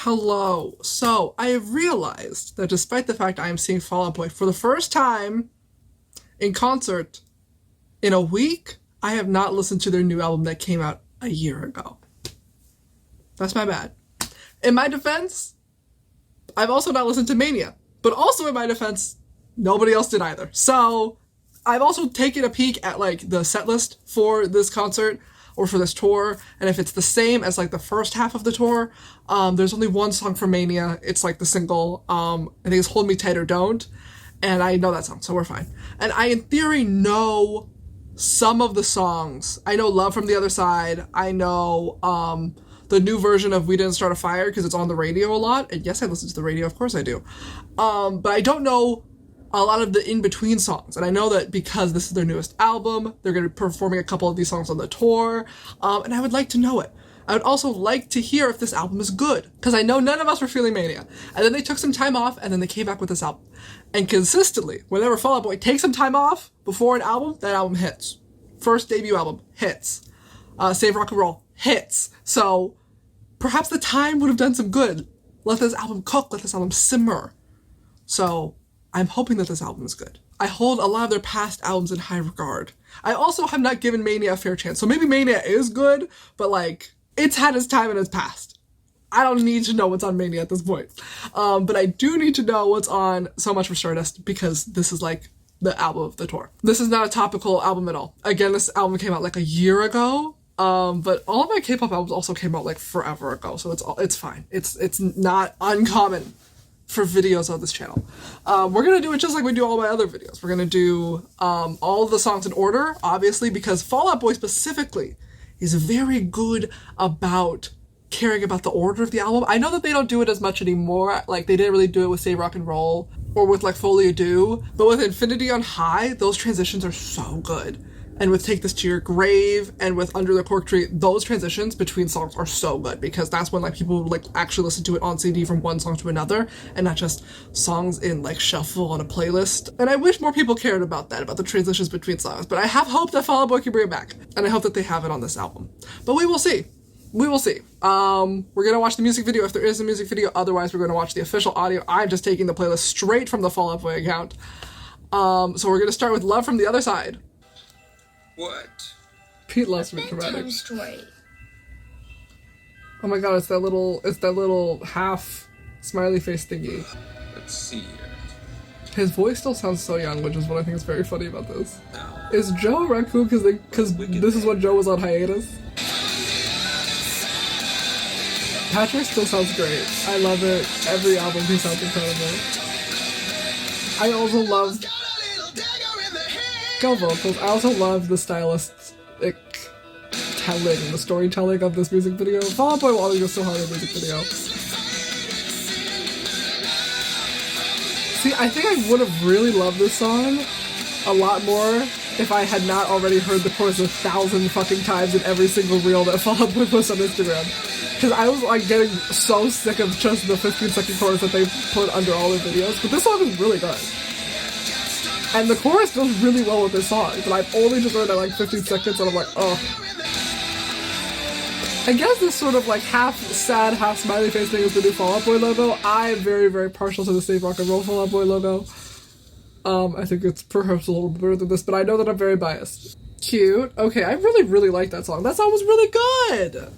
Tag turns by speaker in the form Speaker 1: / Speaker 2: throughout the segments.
Speaker 1: Hello. So, I have realized that despite the fact I am seeing Fall Out Boy for the first time in concert in a week, I have not listened to their new album that came out a year ago. That's my bad. In my defense, I've also not listened to Mania. But also in my defense, nobody else did either. So, I've also taken a peek at, like, the set list for this concert, or for this tour, and if it's the same as, like, the first half of the tour, there's only one song for Mania. It's, like, the single, I think it's Hold Me Tight or Don't, and I know that song, so we're fine. And I, in theory, know some of the songs. I know Love from the Other Side. I know, the new version of We Didn't Start a Fire, because it's on the radio a lot, and yes, I listen to the radio, of course I do. But I don't know a lot of the in-between songs. And I know that because this is their newest album, they're going to be performing a couple of these songs on the tour, and I would like to know it. I would also like to hear if this album is good, because I know none of us were feeling Mania. And then they took some time off, and then they came back with this album. And consistently, whenever Fall Out Boy takes some time off before an album, that album hits. First debut album, hits. Save Rock and Roll, hits. So, perhaps the time would have done some good. Let this album cook, let this album simmer. So, I'm hoping that this album is good. I hold a lot of their past albums in high regard. I also have not given Mania a fair chance. So maybe Mania is good, but, like, it's had its time and it's past. I don't need to know what's on Mania at this point. But I do need to know what's on So Much for Stardust, because this is, like, the album of the tour. This is not a topical album at all. Again, this album came out, like, a year ago. But all of my K-pop albums also came out, like, forever ago. So it's fine. It's not uncommon for videos on this channel. We're gonna do it just like we do all my other videos. We're gonna do all of the songs in order, obviously, because Fall Out Boy specifically is very good about caring about the order of the album. I know that they don't do it as much anymore. Like, they didn't really do it with Save Rock and Roll or with, like, Folie à Deux, but with Infinity on High, those transitions are so good. And with Take This to Your Grave and with Under the Cork Tree, those transitions between songs are so good, because that's when, like, people, like, actually listen to it on CD from one song to another and not just songs in, like, shuffle on a playlist. And I wish more people cared about that, about the transitions between songs. But I have hope that Fall Out Boy can bring it back, and I hope that they have it on this album. But we will see. We will see. We're gonna watch the music video if there is a music video. Otherwise, we're gonna watch the official audio. I'm just taking the playlist straight from the Fall Out Boy account. So we're gonna start with Love from the Other Side.
Speaker 2: What?
Speaker 1: Pete loves me dramatic. Oh my god, it's that little half smiley face thingy.
Speaker 2: Let's see it.
Speaker 1: His voice still sounds so young, which is what I think is very funny about this. Is Joe a raccoon because this is when Joe was on hiatus? Patrick still sounds great. I love it. Every album he sounds incredible. I also love go vocals. I also love the stylistic telling, the storytelling of this music video. Fall Out Boy will always go so hard in music video. See, I think I would have really loved this song a lot more if I had not already heard the chorus 1,000 fucking times in every single reel that Fall Out Boy posts on Instagram. Because I was, like, getting so sick of just the 15-second chorus that they put under all their videos. But this song is really good. And the chorus goes really well with this song, but I've only just heard it like 15 seconds and I'm like, oh. I guess this sort of like half sad, half smiley face thing is the new Fall Out Boy logo. I'm very, very partial to the Save Rock and Roll Fall Out Boy logo. I think it's perhaps a little bit better than this, but I know that I'm very biased. Cute. Okay, I really, really like that song. That song was really good!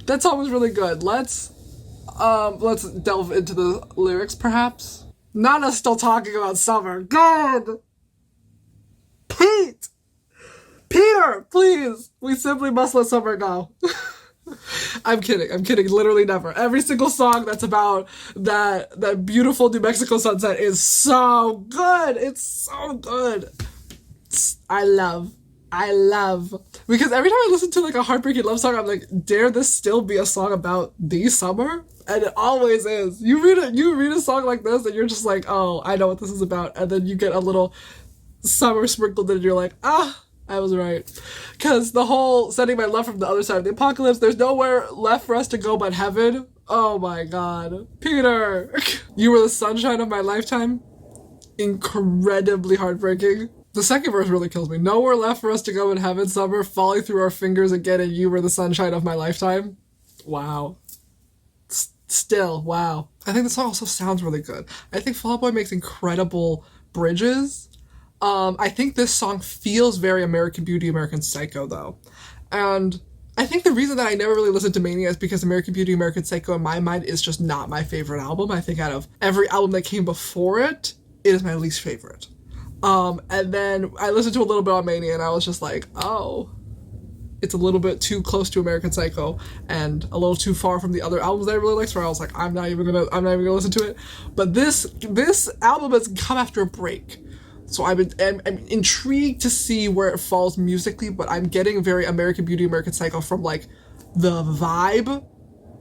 Speaker 1: That song was really good. Let's delve into the lyrics, perhaps. Nana's still talking about summer. God! Pete! Peter, please! We simply must let summer go. I'm kidding, literally never. Every single song that's about that beautiful New Mexico sunset is so good! It's so good! I love. Because every time I listen to, like, a heartbreaking love song, I'm like, dare this still be a song about the summer? And it always is. You read a song like this and you're just like, oh, I know what this is about. And then you get a little summer sprinkled in and you're like, ah, I was right. Because the whole sending my love from the other side of the apocalypse, there's nowhere left for us to go but heaven. Oh my god. Peter! You were the sunshine of my lifetime. Incredibly heartbreaking. The second verse really kills me. Nowhere left for us to go in heaven, summer, falling through our fingers again, and you were the sunshine of my lifetime. Wow. Still, wow. I think the song also sounds really good. I think Fall Out Boy makes incredible bridges. I think this song feels very American Beauty, American Psycho, though. And I think the reason that I never really listened to Mania is because American Beauty, American Psycho, in my mind, is just not my favorite album. I think out of every album that came before it, it is my least favorite. And then I listened to a little bit on Mania, and I was just like, oh, it's a little bit too close to American Psycho and a little too far from the other albums that I really liked, so I was like, I'm not even gonna listen to it. But this album has come after a break. So I'm intrigued to see where it falls musically, but I'm getting very American Beauty, American Psycho from like the vibe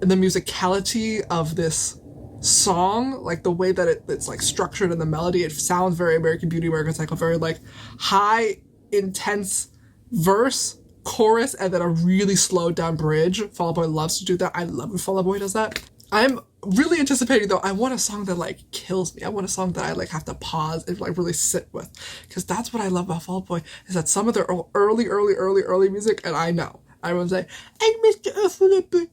Speaker 1: and the musicality of this song, like the way that it's like structured in the melody. It sounds very American Beauty, American Psycho, very like high, intense verse, chorus, and then a really slowed down bridge. Fall Out Boy loves to do that. I love when Fall Out Boy does that. I'm really anticipating, though, I want a song that like kills me. I want a song that I like have to pause and like really sit with, because that's what I love about Fall Out Boy, is that some of their early music, and I know everyone's like, I missed the old Fall Out Boy.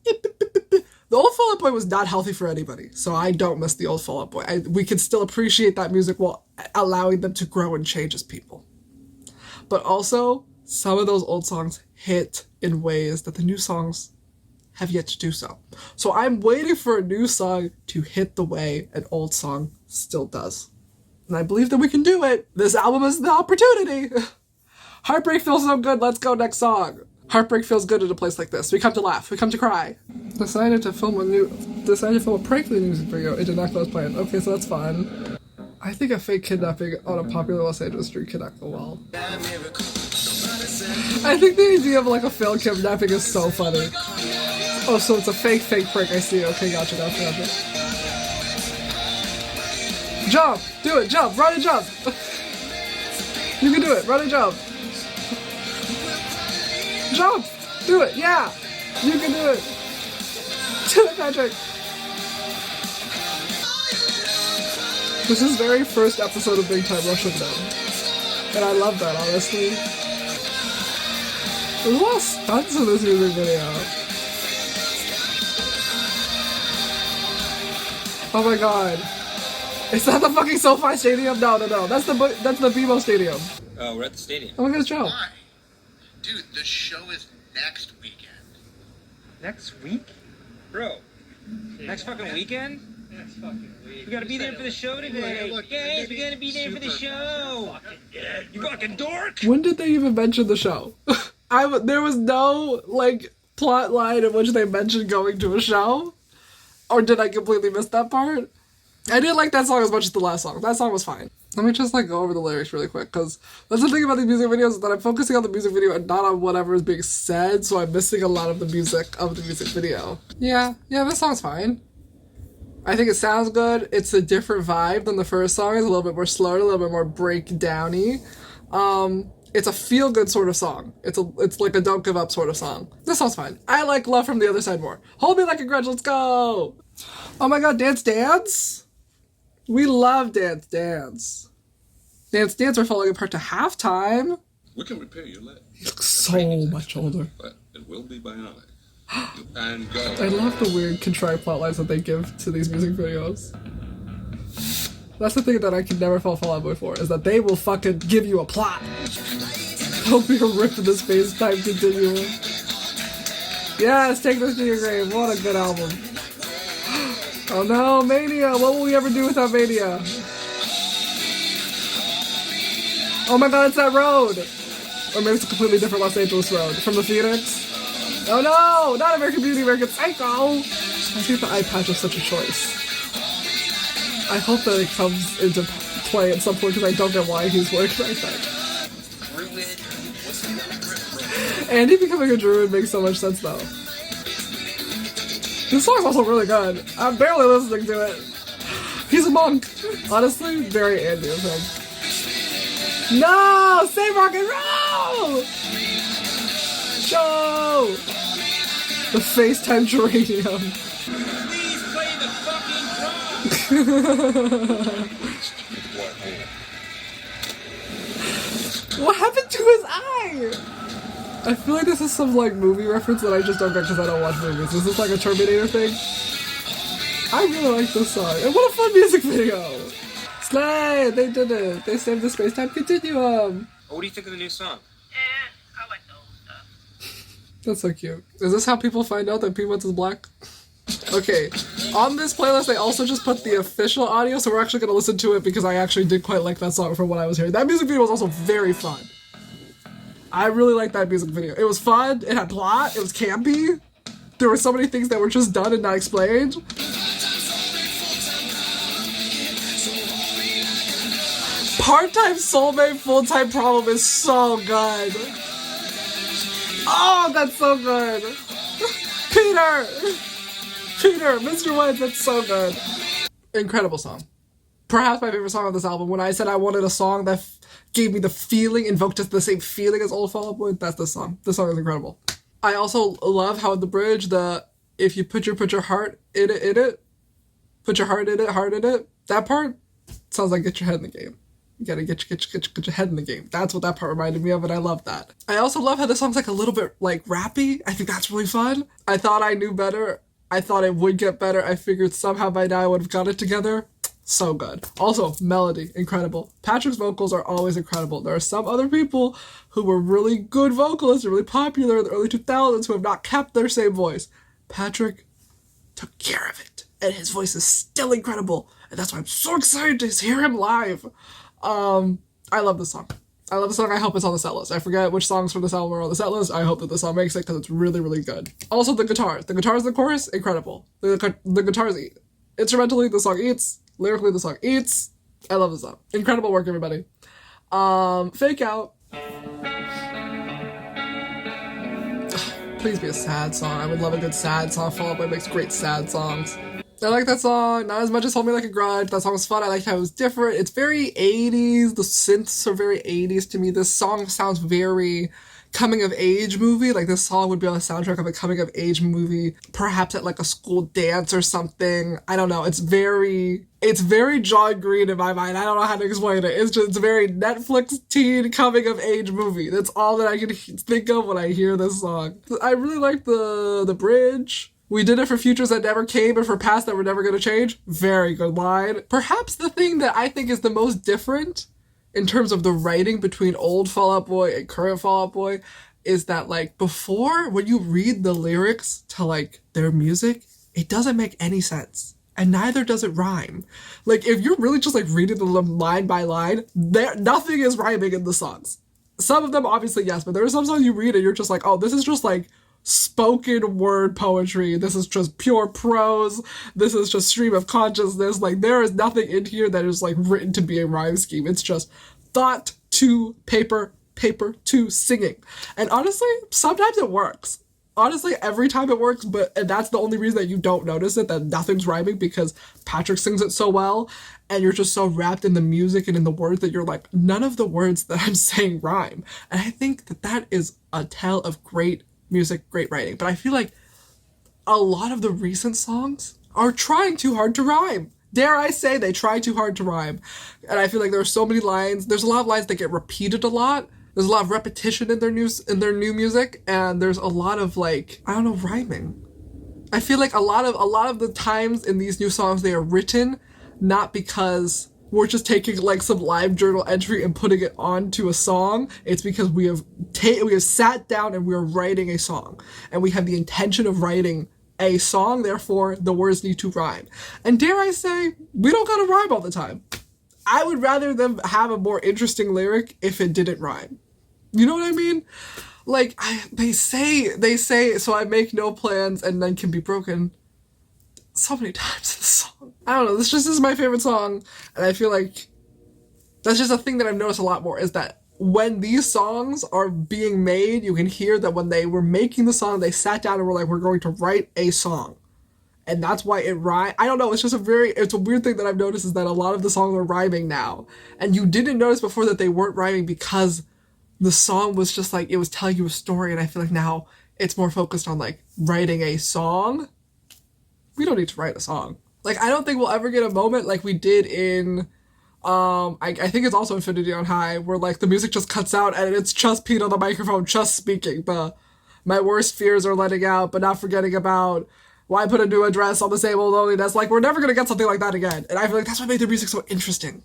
Speaker 1: The old Fall Out Boy was not healthy for anybody, so I don't miss the old Fall Out Boy. We can still appreciate that music while allowing them to grow and change as people. But also, some of those old songs hit in ways that the new songs have yet to do so. So I'm waiting for a new song to hit the way an old song still does. And I believe that we can do it. This album is the opportunity. Heartbreak feels so good. Let's go, next song. Heartbreak feels good in a place like this. We come to laugh. We come to cry. Decided to film a prank music video. It did not go as planned. Okay, so that's fun. I think a fake kidnapping on a popular Los Angeles street could not go well. I think the idea of like a failed kidnapping is so funny. Oh, so it's a fake prank. I see. Okay, gotcha. Jump! Do it! Jump! Run and jump! You can do it! Run and jump! Jump! Do it! Yeah! You can do it! Do it, Patrick! This is very first episode of Big Time Rush of them. And I love that, honestly. There's a lot of stunts in this music video. Oh my god. Is that the fucking SoFi Stadium? No. That's the BMO Stadium.
Speaker 2: Oh, we're at the stadium.
Speaker 1: Oh my god, Joe.
Speaker 3: Why? Dude, the show is next weekend.
Speaker 4: Next week?
Speaker 2: Bro,
Speaker 4: Next fucking weekend?
Speaker 5: Next fucking week.
Speaker 4: We gotta be there for the show today.
Speaker 3: Look,
Speaker 4: Guys, we gotta be there for the show.
Speaker 5: You fucking dork!
Speaker 1: When did they even mention the show? There was no, like, plot line in which they mentioned going to a show? Or did I completely miss that part? I didn't like that song as much as the last song. That song was fine. Let me just, like, go over the lyrics really quick, because that's the thing about these music videos, is that I'm focusing on the music video and not on whatever is being said, so I'm missing a lot of the music of the music video. Yeah, this song's fine. I think it sounds good. It's a different vibe than the first song. It's a little bit more slower, a little bit more breakdowny. It's a feel-good sort of song. It's like a don't give up sort of song. This song's fine. I like Love from the Other Side more. Hold Me Like a Grudge, let's go! Oh my god, Dance Dance? We love Dance Dance. Dance Dance are falling apart to halftime.
Speaker 6: We can repair your leg,
Speaker 1: He looks so much older.
Speaker 6: but it will be bionic. And go.
Speaker 1: I love the weird contrived plot lines that they give to these music videos. That's the thing that I can never fall Out Boy for, is that they will fucking give you a plot. Don't be a rip in the space-time continuum. Yes, take this to your grave. What a good album. Oh no, Mania! What will we ever do without Mania? Oh my god, it's that road! Or maybe it's a completely different Los Angeles road. From the Phoenix? Oh no! Not American Beauty, American Psycho! I think the eye patch is such a choice. I hope that it comes into play at some point, because I don't get why he's wearing an eye patch. Andy becoming a druid makes so much sense, though. This song's also really good. I'm barely listening to it. He's a monk. Honestly, very Andy of him. No! Save rock and roll! Show! The FaceTime geranium.
Speaker 4: Please play the fucking drum.
Speaker 1: What happened to his eye? I feel like this is some like movie reference that I just don't get because I don't watch movies. Is this like a Terminator thing? I really like this song. And what a fun music video! Slay! They did it! They saved the space-time continuum!
Speaker 4: What do you think of the new song?
Speaker 7: I like the old stuff.
Speaker 1: That's so cute. Is this how people find out that Peanuts is black? Okay, on this playlist they also just put the official audio, so we're actually going to listen to it because I actually did quite like that song from what I was hearing. That music video was also very fun. I really liked that music video. It was fun, it had plot, it was campy. There were so many things that were just done and not explained. Part-time soulmate, full-time problem is so good. Oh, that's so good. Peter, Mr. White, that's so good. Incredible song. Perhaps my favorite song on this album. When I said I wanted a song that gave me the feeling, invoked the same feeling as Old Fall Out Boy, that's this song. This song is incredible. I also love how in the bridge, if you put your heart in it, put your heart in it, that part sounds like get your head in the game. You gotta get your head in the game. That's what that part reminded me of, and I love that. I also love how this song's like a little bit like rappy. I think that's really fun. I thought I knew better. I thought it would get better. I figured somehow by now I would have got it together. So good. Also, melody, incredible. Patrick's vocals are always incredible. There are some other people who were really good vocalists and really popular in the early 2000s who have not kept their same voice. Patrick took care of it, and his voice is still incredible, and that's why I'm so excited to hear him live. I love this song. I hope it's on the set list. I forget which songs from this album are on the set list. I hope that this song makes it because it's really, really good. Also, the guitars. The guitars in the chorus, incredible. The guitars eat. Instrumentally, the song eats. Lyrically, the song eats. I love this song. Incredible work, everybody. Fake Out. Please be a sad song. I would love a good sad song. Fall Out Boy makes great sad songs. I like that song, not as much as Hold Me Like a Grudge. That song was fun. I liked how it was different. It's very 80s. The synths are very 80s to me. This song sounds very coming-of-age movie. Like, this song would be on the soundtrack of a coming-of-age movie, perhaps at, like, a school dance or something. I don't know. It's very John Green in my mind. I don't know how to explain it. It's a very Netflix teen coming-of-age movie. That's all that I can think of when I hear this song. I really like the bridge. We did it for futures that never came and for past that were never going to change. Very good line. Perhaps the thing that I think is the most different in terms of the writing between old Fall Out Boy and current Fall Out Boy is that, like, before, when you read the lyrics to, like, their music, it doesn't make any sense. And neither does it rhyme. Like, if you're really just, like, reading them line by line, nothing is rhyming in the songs. Some of them, obviously, yes, but there are some songs you read and you're just like, oh, this is just, like, spoken word poetry. This is just pure prose. This is just stream of consciousness. Like, there is nothing in here that is, like, written to be a rhyme scheme. It's just thought to paper, paper to singing. And honestly, sometimes it works. Honestly, every time it works, and that's the only reason that you don't notice it, that nothing's rhyming, because Patrick sings it so well, and you're just so wrapped in the music and in the words that you're like, none of the words that I'm saying rhyme. And I think that is a tell of great music, great writing. But I feel like a lot of the recent songs are trying too hard to rhyme. Dare I say, they try too hard to rhyme. And I feel like there are so many lines. There's a lot of lines that get repeated a lot. There's a lot of repetition in their new music, and there's a lot of, like, I don't know, rhyming. I feel like a lot of the times in these new songs, they are written not because we're just taking, like, some live journal entry and putting it onto a song. It's because we have sat down and we're writing a song, and we have the intention of writing a song, therefore the words need to rhyme. And dare I say, we don't gotta rhyme all the time. I would rather them have a more interesting lyric if it didn't rhyme. You know what I mean? Like, they say, so I make no plans and then can be broken so many times in the song. I don't know, this is my favorite song, and I feel like that's just a thing that I've noticed a lot more, is that when these songs are being made, you can hear that when they were making the song, they sat down and were like, we're going to write a song. And that's why it rhymes. I don't know, it's a weird thing that I've noticed, is that a lot of the songs are rhyming now. And you didn't notice before that they weren't rhyming because the song was just like, it was telling you a story, and I feel like now it's more focused on, like, writing a song. We don't need to write a song. Like, I don't think we'll ever get a moment like we did in I think it's also Infinity on High, where, like, the music just cuts out and it's just Pete on the microphone just speaking. My worst fears are letting out, but not forgetting about Why put a new address on the same old loneliness? Like, we're never gonna get something like that again. And I feel like that's what made their music so interesting.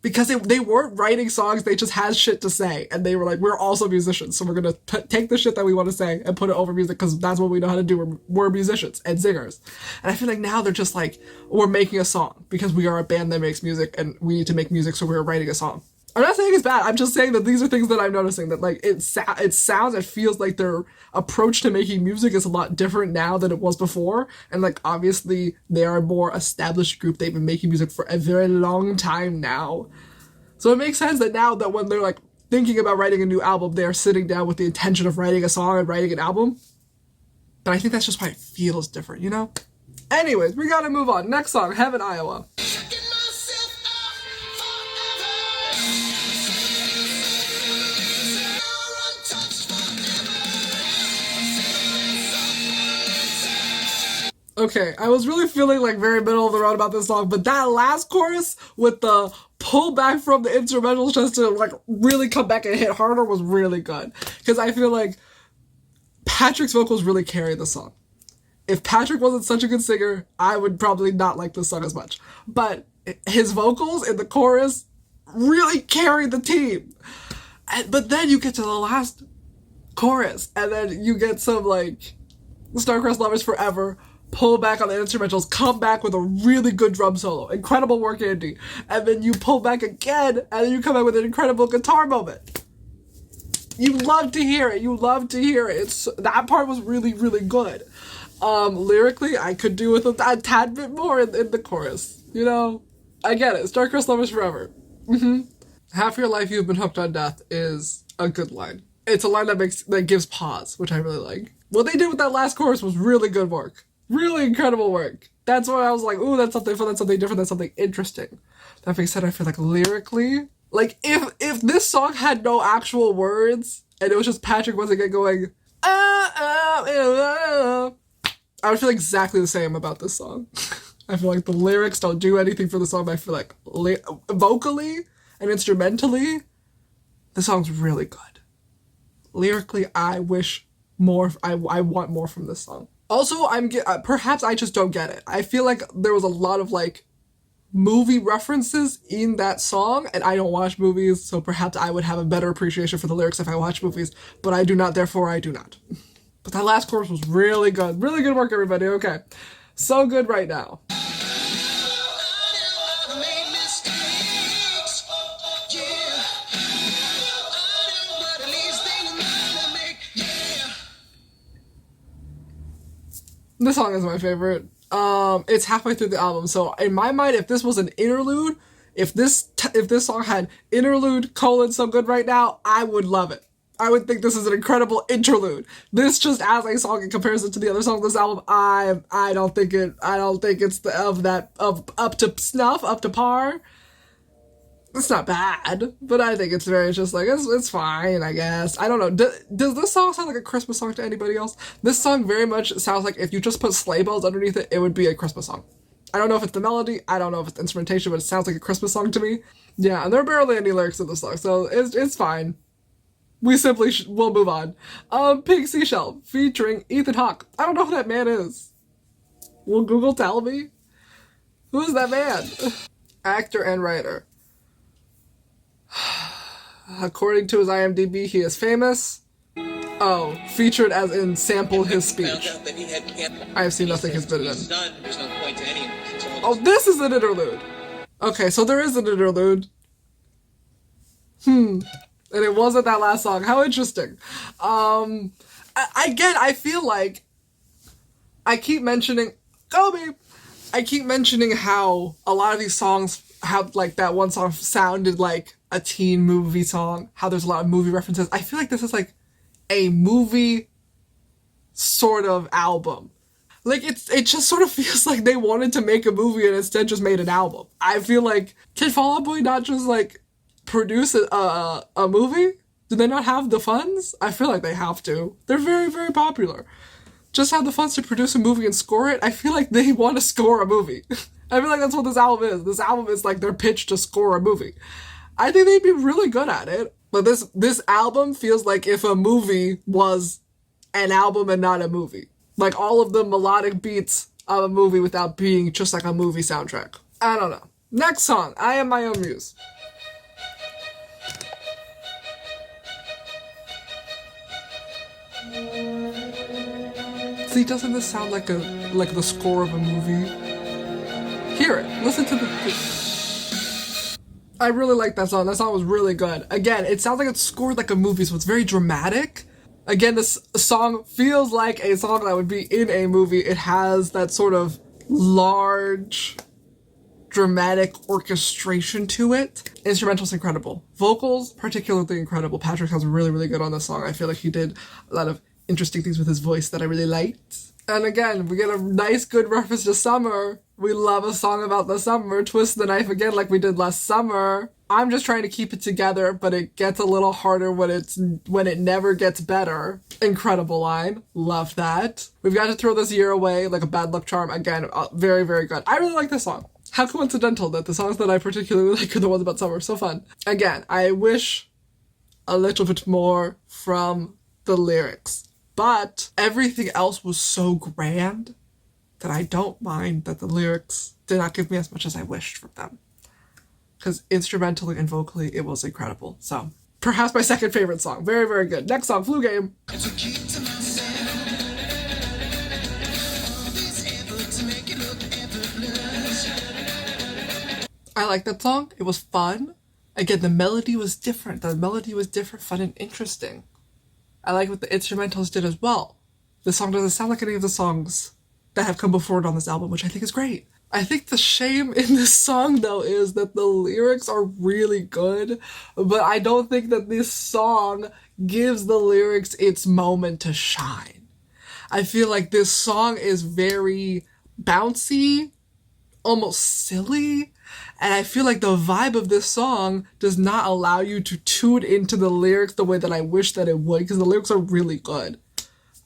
Speaker 1: Because they weren't writing songs, they just had shit to say. And they were like, we're also musicians, so we're gonna take the shit that we want to say and put it over music, because that's what we know how to do. We're musicians and singers. And I feel like now they're just like, we're making a song because we are a band that makes music and we need to make music, so we're writing a song. I'm not saying it's bad, I'm just saying that these are things that I'm noticing, that like it sounds, it feels like their approach to making music is a lot different now than it was before. And like, obviously they are a more established group, they've been making music for a very long time now. So it makes sense that now that when they're like thinking about writing a new album, they're sitting down with the intention of writing a song and writing an album. But I think that's just why it feels different, you know? Anyways, we gotta move on. Next song, Heaven, Iowa. Okay, I was really feeling like very middle of the road about this song, but that last chorus with the pull back from the instrumentals just to like really come back and hit harder was really good. Because I feel like Patrick's vocals really carry the song. If Patrick wasn't such a good singer, I would probably not like this song as much. But his vocals in the chorus really carry the team. But then you get to the last chorus, and then you get some like Starcrossed Lovers Forever, pull back on the instrumentals, come back with a really good drum solo, incredible work, Andy, and then you pull back again, and then you come back with an incredible guitar moment. You love to hear it. You love to hear it. That part was really, really good. Lyrically, I could do with a tad bit more in the chorus. You know, I get it. Starcrossed Lovers Forever. Half your life you've been hooked on death is a good line. It's a line that gives pause, which I really like. What they did with that last chorus was really good work. Really incredible work. That's why I was like, ooh, that's something fun, that's something different, that's something interesting. That being said, I feel like lyrically, like if this song had no actual words and it was just Patrick once again going, I would feel exactly the same about this song. I feel like the lyrics don't do anything for the song, but I feel like vocally and instrumentally, the song's really good. Lyrically, I wish more, I want more from this song. Also, perhaps I just don't get it. I feel like there was a lot of like movie references in that song, and I don't watch movies, so perhaps I would have a better appreciation for the lyrics if I watch movies, but I do not, therefore I do not. But that last chorus was really good. Really good work, everybody. Okay. So good right now. This song is my favorite. It's halfway through the album, so in my mind, if this was an interlude, if this song had interlude : so good right now, I would love it. I would think this is an incredible interlude. This just as a song in comparison to the other songs of this album, I don't think it's up to snuff, up to par. It's not bad, but I think it's very just like, it's fine, I guess. I don't know. Does this song sound like a Christmas song to anybody else? This song very much sounds like if you just put sleigh bells underneath it, it would be a Christmas song. I don't know if it's the melody, I don't know if it's the instrumentation, but it sounds like a Christmas song to me. Yeah, and there are barely any lyrics in this song, so it's fine. We simply will move on. Pink Seashell, featuring Ethan Hawke. I don't know who that man is. Will Google tell me? Who's that man? Actor and writer. According to his IMDb, he is famous. Oh, featured as in sample his speech. I have seen nothing he's been in. Oh, this is an interlude! Okay, so there is an interlude. And it wasn't that last song. How interesting. I feel like I keep mentioning Kobe. I keep mentioning how a lot of these songs, how like that one song sounded like a teen movie song, how there's a lot of movie references. I feel like this is like a movie sort of album. Like it just sort of feels like they wanted to make a movie and instead just made an album. I feel like, can Fall Out Boy not just like produce a movie? Do they not have the funds? I feel like they have to. They're very, very popular. Just have the funds to produce a movie and score it. I feel like they want to score a movie. I feel like that's what this album is. This album is like their pitch to score a movie. I think they'd be really good at it. But this album feels like if a movie was an album and not a movie. like all of the melodic beats of a movie without being just like a movie soundtrack. I don't know. Next song, I Am My Own Muse. See, doesn't this sound like the score of a movie? Hear it. Listen to the... I really like that song. That song was really good. Again, it sounds like it's scored like a movie, so it's very dramatic. Again, this song feels like a song that would be in a movie. It has that sort of large, dramatic orchestration to it. Instrumental's incredible. Vocals, particularly incredible. Patrick sounds really, really good on this song. I feel like he did a lot of interesting things with his voice that I really liked. And again, we get a nice, good reference to summer. We love a song about the summer. Twist the knife again like we did last summer. I'm just trying to keep it together, but it gets a little harder when it never gets better. Incredible line. Love that. We've got to throw this year away like a bad luck charm. Again, very, very good. I really like this song. How coincidental that the songs that I particularly like are the ones about summer. So fun. Again, I wish a little bit more from the lyrics. But everything else was so grand that I don't mind that the lyrics did not give me as much as I wished from them. Because instrumentally and vocally, it was incredible. So, perhaps my second favorite song. Very, very good. Next song, Flu Game. I like that song. It was fun. Again, the melody was different. The melody was different, fun, and interesting. I like what the instrumentals did as well. The song doesn't sound like any of the songs that have come before it on this album, which I think is great. I think the shame in this song, though, is that the lyrics are really good, but I don't think that this song gives the lyrics its moment to shine. I feel like this song is very bouncy, almost silly, and I feel like the vibe of this song does not allow you to tune into the lyrics the way that I wish that it would, because the lyrics are really good.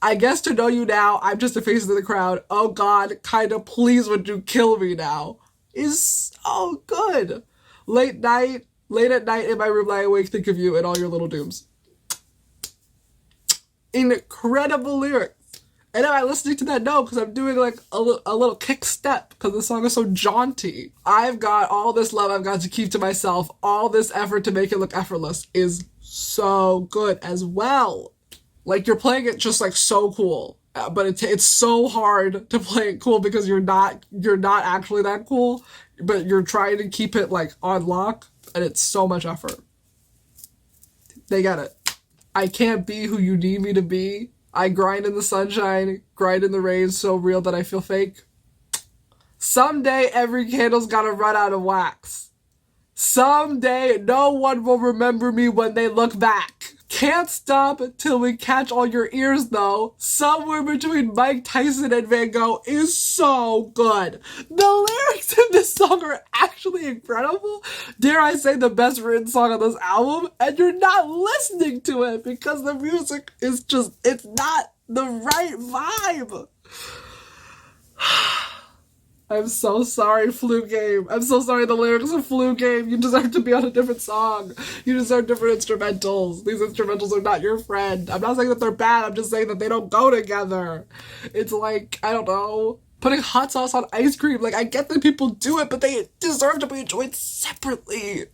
Speaker 1: I guess to know you now, I'm just a face of the crowd. Oh God, kinda please would you kill me now? Is so good. Late at night in my room, lie awake, think of you and all your little dooms. Incredible lyrics. And am I listening to that? No, because I'm doing like a little kick step because the song is so jaunty. I've got all this love I've got to keep to myself. All this effort to make it look effortless is so good as well. Like, you're playing it just like so cool, but it's so hard to play it cool because you're not actually that cool, but you're trying to keep it like on lock, and it's so much effort. They get it. I can't be who you need me to be. I grind in the sunshine, grind in the rain, so real that I feel fake. Someday every candle's gotta run out of wax. Someday no one will remember me when they look back. Can't stop till we catch all your ears, though. Somewhere between Mike Tyson and Van Gogh is so good. The lyrics in this song are actually incredible. Dare I say the best written song on this album? And you're not listening to it because the music is just, it's not the right vibe. I'm so sorry, Flu Game. I'm so sorry the lyrics of Flu Game. You deserve to be on a different song. You deserve different instrumentals. These instrumentals are not your friend. I'm not saying that they're bad. I'm just saying that they don't go together. It's like, I don't know, putting hot sauce on ice cream. Like, I get that people do it, but they deserve to be enjoyed separately.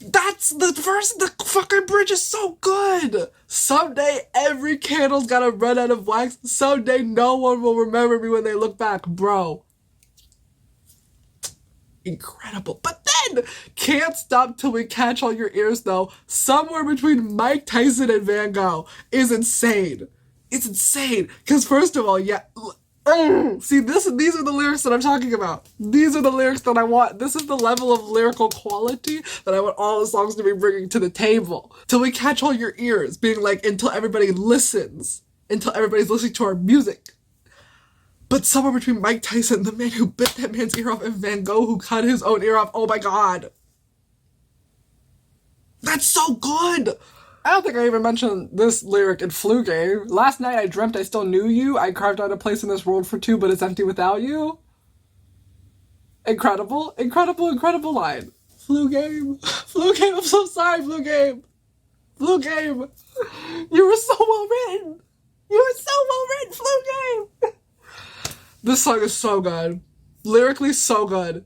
Speaker 1: That's the verse. The fucking bridge is so good. Someday every candle's gotta run out of wax. Someday no one will remember me when they look back. Bro. Incredible. But then, can't stop till we catch all your ears, though. Somewhere between Mike Tyson and Van Gogh is insane. It's insane. Because first of all, yeah... See, these are the lyrics that I'm talking about. These are the lyrics that I want. This is the level of lyrical quality that I want all the songs to be bringing to the table. Till we catch all your ears, being like, until everybody listens. Until everybody's listening to our music. But somewhere between Mike Tyson, the man who bit that man's ear off, and Van Gogh who cut his own ear off, oh my god. That's so good! I don't think I even mentioned this lyric in Flu Game. Last night I dreamt I still knew you. I carved out a place in this world for two, but it's empty without you. Incredible, incredible, incredible line. Flu Game. Flu Game, I'm so sorry, Flu Game. Flu Game. You were so well written. You are so well written, Flu Game! This song is so good. Lyrically, so good.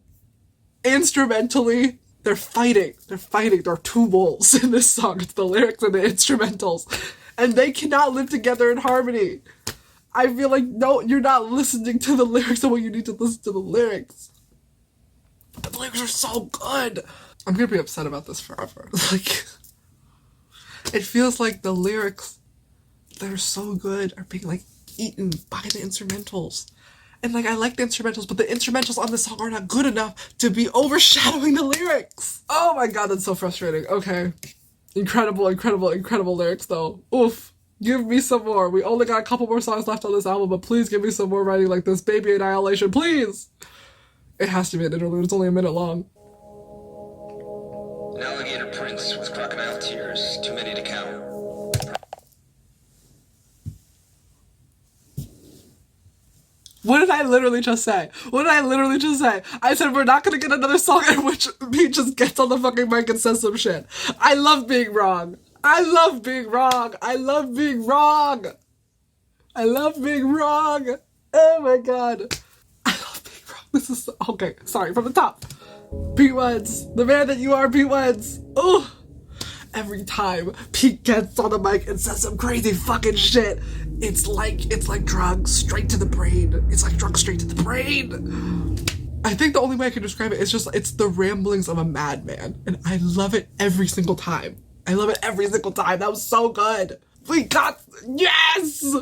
Speaker 1: Instrumentally, they're fighting. There are two wolves in this song. It's the lyrics and the instrumentals. And they cannot live together in harmony. I feel like, no, you're not listening to the lyrics the way you need to listen to the lyrics. But the lyrics are so good. I'm gonna be upset about this forever. Like, it feels like the lyrics that are so good are being, like, eaten by the instrumentals. And, like, I like the instrumentals, but the instrumentals on this song are not good enough to be overshadowing the lyrics. Oh my god, that's so frustrating. Okay. Incredible lyrics, though. Oof. Give me some more. We only got a couple more songs left on this album, but please give me some more writing like this. Baby Annihilation, please! It has to be an interlude. It's only a minute long.
Speaker 2: An alligator prince with crocodile tears, too many to count.
Speaker 1: What did I literally just say? I said we're not gonna get another song in which Pete just gets on the fucking mic and says some shit. I love being wrong. I love being wrong. Oh my god. I love being wrong. This is... Okay, sorry, from the top. Pete Wentz. The man that you are, Pete Wentz. Oh. Every time Pete gets on the mic and says some crazy fucking shit, it's like drugs straight to the brain. I think the only way I can describe it is just, it's the ramblings of a madman. And I love it every single time. That was so good. We got... Yes!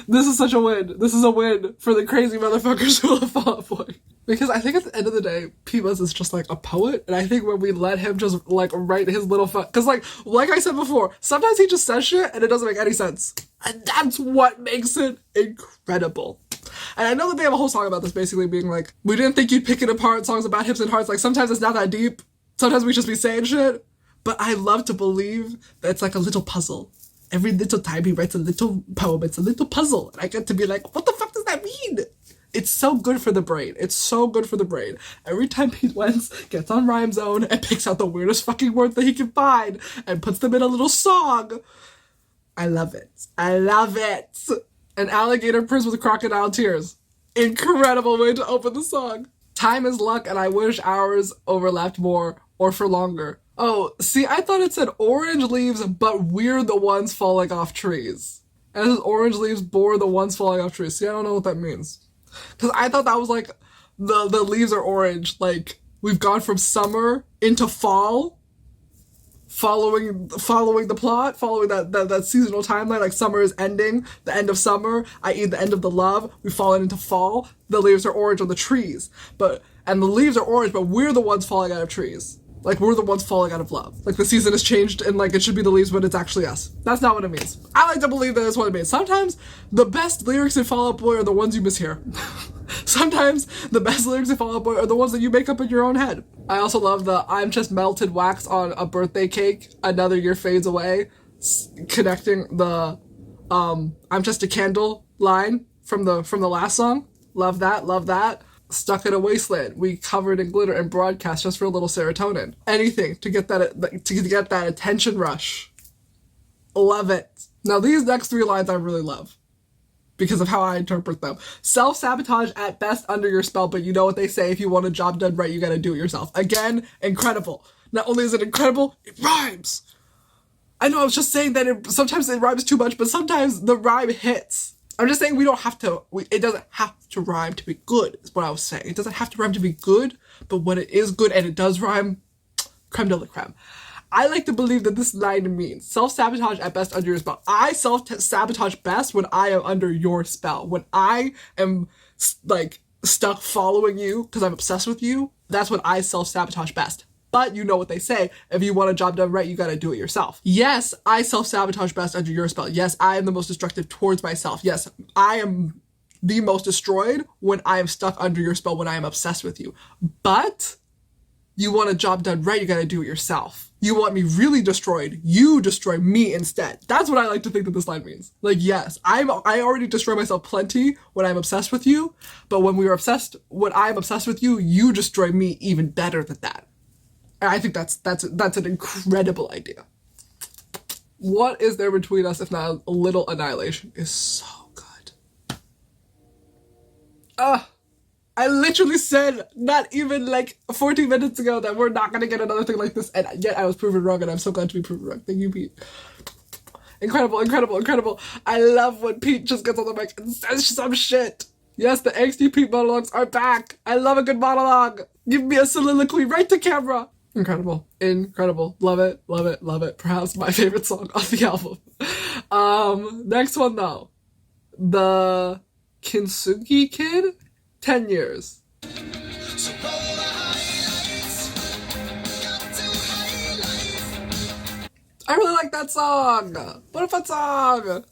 Speaker 1: This is such a win. This is a win for the crazy motherfuckers who love Fall Out Boy. Because I think at the end of the day, Pete Wentz is just, like, a poet, and I think when we let him just, like, write his little because, like I said before, sometimes he just says shit, and it doesn't make any sense. And that's what makes it incredible. And I know that they have a whole song about this, basically being like, we didn't think you'd pick it apart, songs about hips and hearts, like, sometimes it's not that deep, sometimes we just be saying shit, but I love to believe that it's like a little puzzle. Every little time he writes a little poem, it's a little puzzle, and I get to be like, what the fuck does that mean? It's so good for the brain. Every time Pete Wentz gets on Rhyme Zone and picks out the weirdest fucking words that he can find and puts them in a little song, I love it. An alligator prince with crocodile tears. Incredible way to open the song. Time is luck and I wish hours overlapped more or for longer. Oh, see, I thought it said orange leaves, but we're the ones falling off trees. And it says orange leaves bore the ones falling off trees. See, I don't know what that means. Because I thought that was like, the leaves are orange. Like, we've gone from summer into fall, following the plot, following that seasonal timeline. Like, summer is ending, the end of summer, i.e. the end of the love. We've fallen into fall. The leaves are orange on the trees. And the leaves are orange, but we're the ones falling out of trees. Like, we're the ones falling out of love. Like, the season has changed and, like, it should be the leaves, but it's actually us. That's not what it means. I like to believe that that's what it means. Sometimes, the best lyrics in Fall Out Boy are the ones you mishear. Sometimes, the best lyrics in Fall Out Boy are the ones that you make up in your own head. I also love the I'm just melted wax on a birthday cake, another year fades away, connecting the I'm just a candle line from the last song. Love that. Stuck in a wasteland, we covered in glitter and broadcast just for a little serotonin. Anything to get that attention rush. Love it. Now these next three lines I really love because of how I interpret them. Self-sabotage at best under your spell, but you know what they say, if you want a job done right, you gotta do it yourself. Again, incredible. Not only is it incredible, it rhymes. I know I was just saying that sometimes it rhymes too much, but sometimes the rhyme hits. I'm just saying it doesn't have to rhyme to be good, is what I was saying. It doesn't have to rhyme to be good, but when it is good and it does rhyme, creme de la creme. I like to believe that this line means self-sabotage at best under your spell. I self-sabotage best when I am under your spell. When I am, like, stuck following you because I'm obsessed with you, that's when I self-sabotage best. But you know what they say, if you want a job done right, you gotta do it yourself. Yes, I self-sabotage best under your spell. Yes, I am the most destructive towards myself. Yes, I am the most destroyed when I am stuck under your spell, when I am obsessed with you. But you want a job done right, you gotta do it yourself. You want me really destroyed, you destroy me instead. That's what I like to think that this line means. Like, yes, I already destroy myself plenty when I'm obsessed with you, but when I'm obsessed with you, you destroy me even better than that. And I think that's an incredible idea. What is there between us if not a little Annihilation is so good. I literally said not even like 14 minutes ago that we're not gonna get another thing like this, and yet I was proven wrong, and I'm so glad to be proven wrong. Thank you, Pete. Incredible, incredible, incredible. I love when Pete just gets on the mic and says some shit. Yes, the angsty Pete monologues are back. I love a good monologue. Give me a soliloquy right to camera. Incredible. Incredible. Love it. Love it. Love it. Perhaps my favorite song off the album. Next one though. The Kintsugi Kid? 10 years. I really like that song. What a fun song.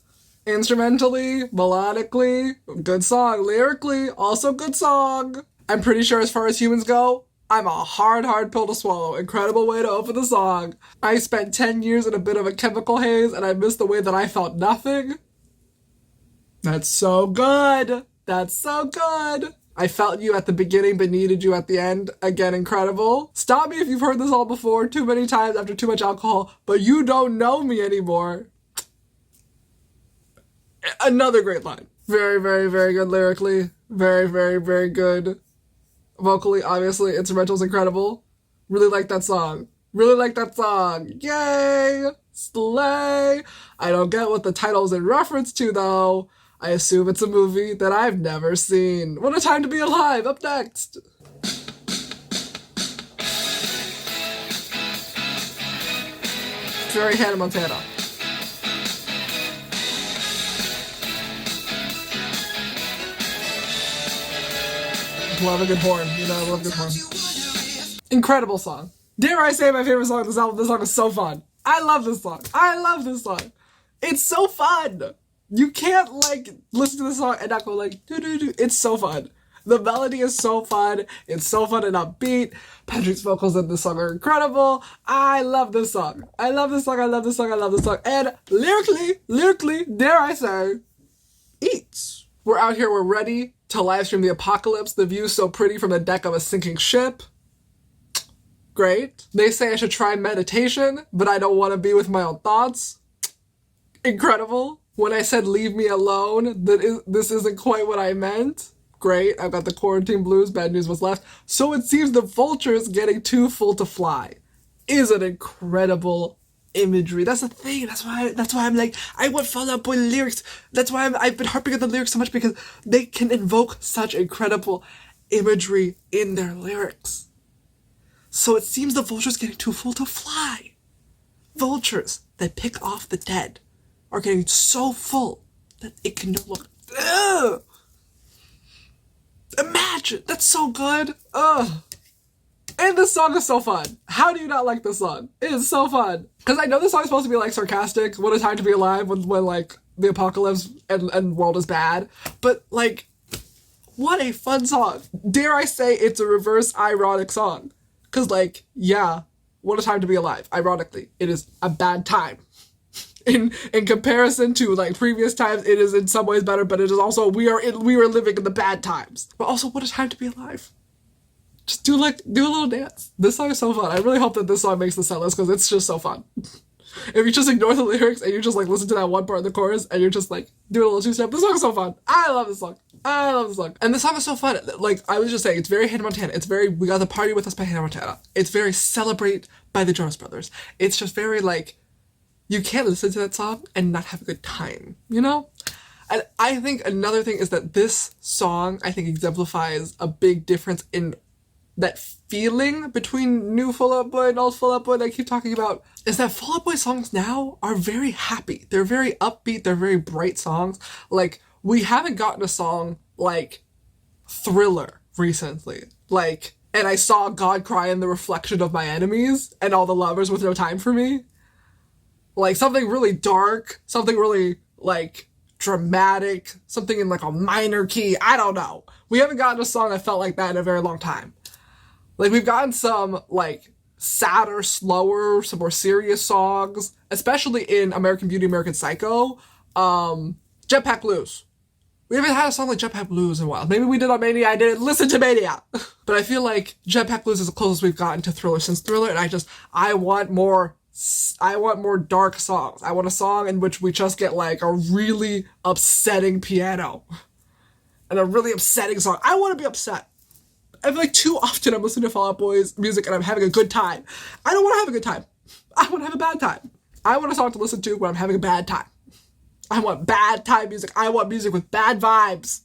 Speaker 1: Instrumentally, melodically, good song. Lyrically, also good song. I'm pretty sure as far as humans go, I'm a hard pill to swallow. Incredible way to open the song. I spent 10 years in a bit of a chemical haze and I missed the way that I felt nothing. That's so good. That's so good. I felt you at the beginning but needed you at the end. Again, incredible. Stop me if you've heard this all before, too many times after too much alcohol, but you don't know me anymore. Another great line. Very, very, very good lyrically. Very, very, very good. Vocally, obviously, instrumental's incredible. Really like that song. Really like that song. Yay! Slay! I don't get what the title's in reference to, though. I assume it's a movie that I've never seen. What a time to be alive! Up next! It's very Hannah Montana. Love a good horn, you know, I love good horn. Incredible song. Dare I say my favorite song on this album? This song is so fun. I love this song. I love this song. It's so fun. You can't, like, listen to the song and not go, like, do-do-do. It's so fun. The melody is so fun. It's so fun and upbeat. Patrick's vocals in this song are incredible. I love this song. I love this song. I love this song. I love this song. And lyrically, dare I say, eats. We're out here. We're ready to live stream the apocalypse. The view's so pretty from the deck of a sinking ship. Great. They say I should try meditation, but I don't want to be with my own thoughts. Incredible. When I said leave me alone, this isn't quite what I meant. Great. I've got the quarantine blues. Bad news was left. So it seems the vulture is getting too full to fly. Is an incredible imagery. That's the thing. That's why I'm like, I want Fall Out Boy lyrics. That's why I've been harping on the lyrics so much, because they can invoke such incredible imagery in their lyrics. So it seems the vulture's getting too full to fly. Vultures that pick off the dead are getting so full that it can no longer... Ugh! Imagine! That's so good! Ugh! And this song is so fun. How do you not like this song? It is so fun. Because I know this song is supposed to be, like, sarcastic. What a time to be alive when like, the apocalypse and world is bad. But, like, what a fun song. Dare I say it's a reverse ironic song. Because, like, yeah, what a time to be alive. Ironically, it is a bad time. In comparison to, like, previous times, it is in some ways better, but it is also, we are living in the bad times. But also, what a time to be alive. Just do a little dance. This song is so fun. I really hope that this song makes the set list, because it's just so fun. If you just ignore the lyrics and you just, like, listen to that one part of the chorus and you're just, like, doing a little two-step, this song is so fun. I love this song. I love this song. And this song is so fun. Like, I was just saying, it's very Hannah Montana. It's very We Got the Party With Us by Hannah Montana. It's very Celebrate by the Jonas Brothers. It's just very, like, you can't listen to that song and not have a good time, you know? And I think another thing is that this song, I think, exemplifies a big difference in that feeling between new Fall Out Boy and old Fall Out Boy that I keep talking about, is that Fall Out Boy songs now are very happy. They're very upbeat. They're very bright songs. Like, we haven't gotten a song like Thriller recently. Like, and I saw God cry in the reflection of my enemies and all the lovers with no time for me. Like, something really dark, something really, like, dramatic, something in, like, a minor key. I don't know. We haven't gotten a song that felt like that in a very long time. Like, we've gotten some, like, sadder, slower, some more serious songs, especially in American Beauty, American Psycho. Jetpack Blues. We haven't had a song like Jetpack Blues in a while. Maybe we did on Mania. I didn't listen to Mania. But I feel like Jetpack Blues is the closest we've gotten to Thriller since Thriller, and I want more I want more dark songs. I want a song in which we just get like a really upsetting piano and a really upsetting song. I want to be upset. I feel like too often I'm listening to Fall Out Boy's music and I'm having a good time. I don't want to have a good time. I want to have a bad time. I want a song to listen to when I'm having a bad time. I want bad time music. I want music with bad vibes.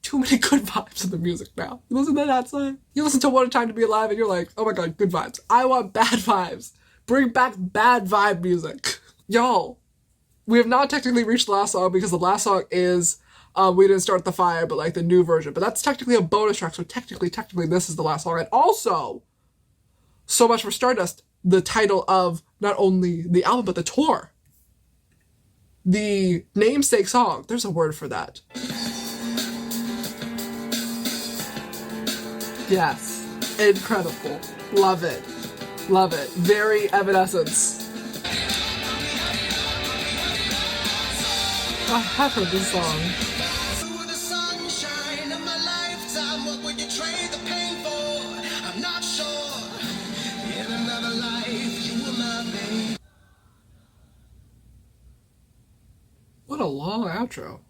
Speaker 1: Too many good vibes in the music now. You listen to that song? You listen to What a Time to Be Alive and you're like, oh my god, good vibes. I want bad vibes. Bring back bad vibe music. Y'all, we have not technically reached the last song because the last song is We Didn't Start the Fire, but like the new version. But that's technically a bonus track, so technically this is the last song. And also, So Much for Stardust, the title of not only the album, but the tour. The namesake song. There's a word for that. Yes. Incredible. Love it. Love it. Very Evanescence. I have heard this song.
Speaker 8: The sunshine of my lifetime, what would you trade the pain for? I'm not sure. In another life, you will not be.
Speaker 1: What a long outro.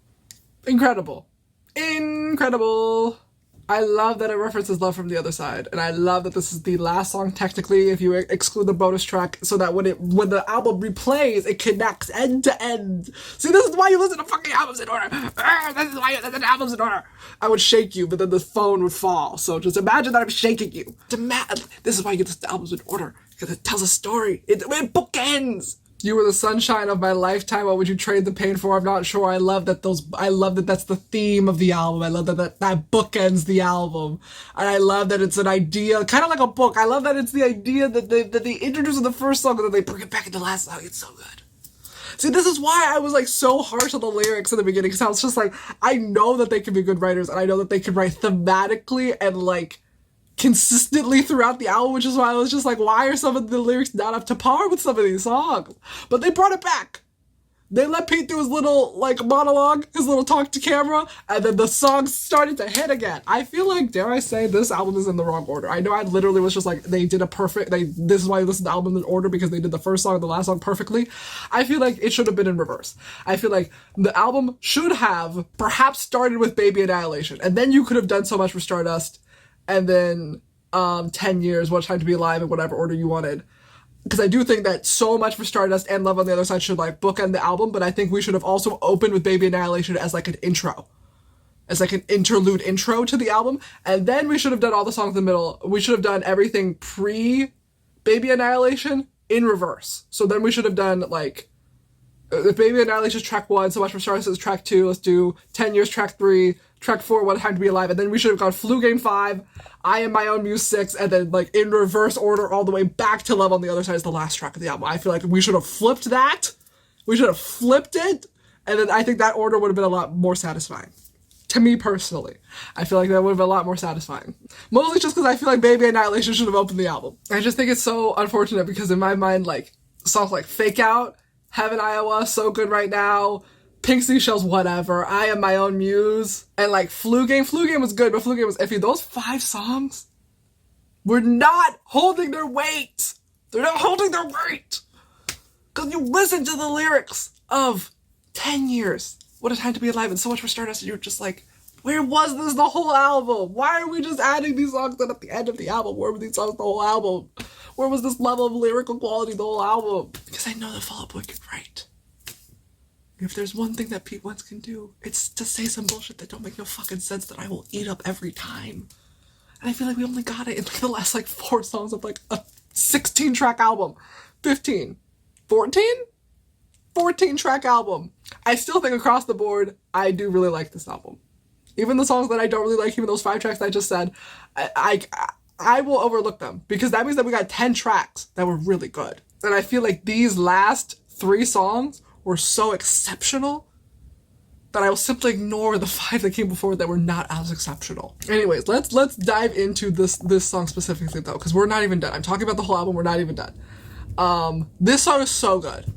Speaker 1: Incredible. Incredible. I love that it references Love from the Other Side, and I love that this is the last song technically if you exclude the bonus track, so that when the album replays, it connects end to end. See, this is why you listen to fucking albums in order. This is why you listen to albums in order. I would shake you, but then the phone would fall. So just imagine that I'm shaking you. This is why you listen to albums in order, because it tells a story. It bookends. You were the sunshine of my lifetime. What would you trade the pain for? I'm not sure. I love that that's the theme of the album. I love that bookends the album. And I love that it's an idea, kind of like a book. I love that it's the idea that they introduce in the first song and then they bring it back in the last song. It's so good. See, this is why I was like so harsh on the lyrics in the beginning, because I was just like, I know that they can be good writers and I know that they can write thematically and like consistently throughout the album, which is why I was just like, why are some of the lyrics not up to par with some of these songs? But they brought it back. They let Pete do his little like monologue, his little talk to camera, and then the song started to hit again. I feel like, dare I say, this album is in the wrong order. I know I literally was just like, this is why you listen to the album in order, because they did the first song and the last song perfectly. I feel like it should have been in reverse. I feel like the album should have perhaps started with Baby Annihilation, and then you could have done So Much for Stardust, and then 10 Years, What a Time to Be Alive, in whatever order you wanted. Because I do think that So Much for Stardust and Love on the Other Side should like bookend the album, but I think we should have also opened with Baby Annihilation as like an intro. As like an interlude intro to the album. And then we should have done all the songs in the middle. We should have done everything pre-Baby Annihilation in reverse. So then we should have done like, if Baby Annihilation is track 1, So Much for Stardust is track 2, let's do 10 Years track 3, track 4, What a Time to Be Alive, and then we should have gone Flu Game 5, I Am My Own Muse 6, and then like in reverse order all the way back to Love on the Other Side is the last track of the album. I feel like we should have flipped that. We should have flipped it, and then I think that order would have been a lot more satisfying. To me personally. I feel like that would have been a lot more satisfying. Mostly just because I feel like Baby Annihilation should have opened the album. I just think it's so unfortunate because in my mind, like, songs like Fake Out, Heaven, Iowa, So Good Right Now, Pink Seashells, whatever, I Am My Own Muse, and like Flu Game. Flu Game was good, but Flu Game was iffy. Those 5 songs were not holding their weight. They're not holding their weight. Because you listen to the lyrics of 10 Years, What a Time to Be Alive, and So Much for Stardust, and you're just like, where was this the whole album? Why are we just adding these songs at the end of the album? Where were these songs the whole album? Where was this level of lyrical quality the whole album? Because I know that Fall Out Boy can write. If there's one thing that Pete Wentz can do, it's to say some bullshit that don't make no fucking sense that I will eat up every time. And I feel like we only got it in like the last like 4 songs of like a 16-track album. 15. 14? 14-track album. I still think across the board, I do really like this album. Even the songs that I don't really like, even those 5 tracks that I just said, I will overlook them. Because that means that we got 10 tracks that were really good. And I feel like these last 3 songs were so exceptional that I will simply ignore the 5 that came before that were not as exceptional. Anyways, let's dive into this song specifically though, because we're not even done. I'm talking about the whole album, we're not even done. This song is so good.